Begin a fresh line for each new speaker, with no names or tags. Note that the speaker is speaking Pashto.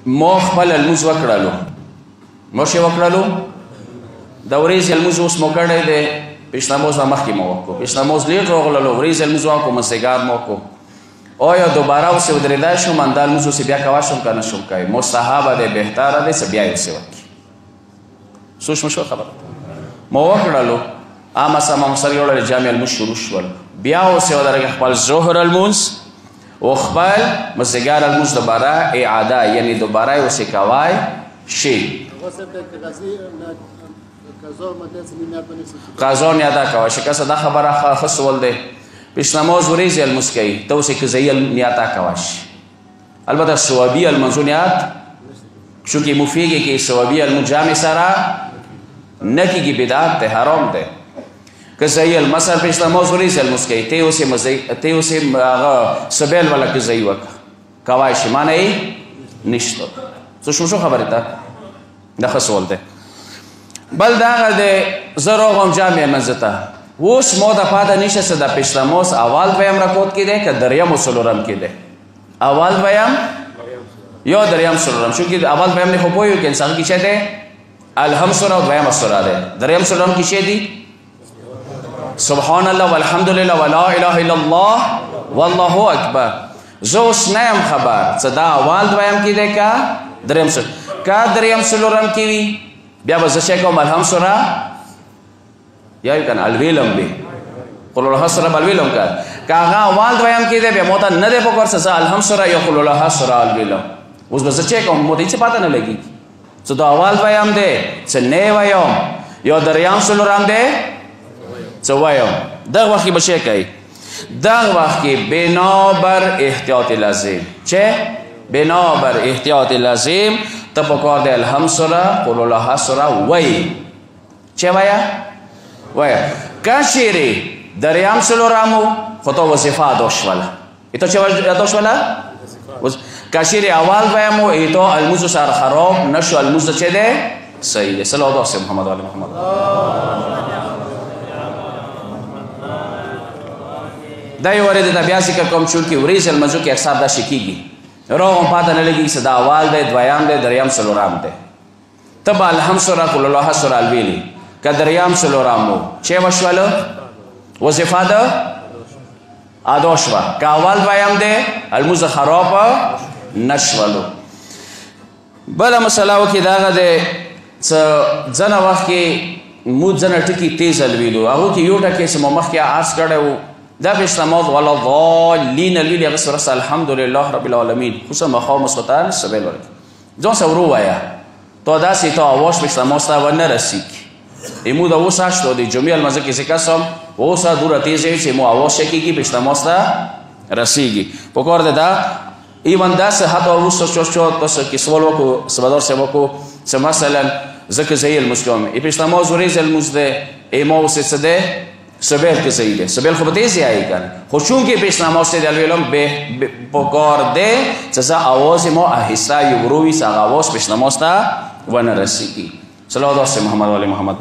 مو خپل لمونځ وکړلو مو شې وکړلو د ورځې لمونځ اوس مو کړی دی پیشنماز نه مخکې مو وکړو پیشنماز لیټ راغللو ورځې لمونځ وکړو مازدیګر مو وکړو آیا دوباره اوسې ودرېدای شم همدا لمونځ اوسې بیا کولی شم که نه شم کوی مستحبه دی بهتره دی څه بیا یې اوسې وکړي سوچ مو شو خبره مو وکړلو عامه سمه سره یوړل جامع لمونځ شروع شول بیا اوسې ودرېږه خپل ظهر لمونځ و خپل مازدیګر لمونځ دوباره اعاده یعنې دوباره یې اوسې کوی شي قضا نه ادا کوه شکسته دا خبره ښه سول دی پیشنماز ورځې لمونځ کوي ته اوسې قضایي نیت ادا شي البته ثوابي لمونځو نیت چونکې مفیږي کې ثوابي لمونځ جامع سره نه کېږي بدعت دی حرام دی قضایي مثلا پیشنماز ورځې لمونځ کوي ته اوسې هغه سبیل والا قضایي وکړه کوی شي معنی یې نشته څه شو خبرې ته دا ښه سوال دی بل دا هغه دی زه راغلم جامع لمانځه ته اوس ما د پاته نشته چې د پیشنماز اول دویم رکعت کې دی که دریم و څلورم کې دی اول دویم یا دریم څلورم چونکې اول دویم نه خو پوهیږو که انسان کې څه دی الحم سوره او دویم سوره دی دریم څلورم کې څه دی سبحان الله والحمدلله ولا اله الا الله والله اکبر زه اوس نه یم خبر چې دا اول دویم کې دی که دریم څلورم کې وي بیا به زه څه کوم الحم سوره یا یې کنه الویلم به قل الله سوره به الویلم که هغه اول دویم کې دی بیا مو ته نه دی پکار چې زه الحم سوره یا قل الله سوره الویلم اوس به زه څه کوم مو ته هېڅ پته نه لګېږي چې دا اول دویم دی چې نه ویم یا دریم څلورم دی څه وایم دغه وخت کې به څه کوي دغه وخت کې بنابر احتیاط لازم چه بنابر احتیاط لازم ته پکار دی الحم سوره قل الله سوره وایي چه وایه که چیرې دریم څلورمو خو ته وظیفه ادا شوله ایته چه ادا شوله که چیرې اول دویم و ایته لمونځ سره خراب نشو لمونځ چه دی صحیح دی صلی الله علیه محمد علی محمد دا یو ورې د بیا ذکر کوم چونکې ورځې لمانځو کې اکثر دا شي کېږي راغم پاته نه لګېږي چې دا اول دی دویم دی دریم څلورم دی ته به الحم سوره قل الله سوره الویلي که دریم څلورم و چه وشوله وظیفه ده ادا شوه که اول دویم دی لمونځ خراب نشولو بله مسله وکړي د هغه دی چې ځنه وخت کې مونږ ځنه ټکي تیز الویلو هغو کې یو ټکی چې مو مخکې عرض کړی و دا پیشنماز ولا ضالین الویل هغه سوره الحمدلله رب العالمین خصوصا مخام مسقطان سبیل ورک ځان سره ووایه تا داسې تا اواز پیشنماز ته ونه رسیږي امو د اوس هشت د جمعې لمانځه کې چې کسم اوسه دوره تیز چې مو اواز څه کېږي پیشنماز ته رسیږي پکار دی دا ایون داسې حتی وروسته تاسو کې سوال وکړو سبدار صاحب وکړو چې مثلا زه قضایي لمونځ کوم پیشنماز ورځې لمونځ دی ما اوسې څه دی سبیل که صحیح ده سبیل خب تیزی آئی کن خود چونکه پیشنماز سید الویلم پکار ده چسا آواز ما احسا یوروی سا آواز پیشنماز تا و نرسیگی صلی اللہ علیہ محمد و علی محمد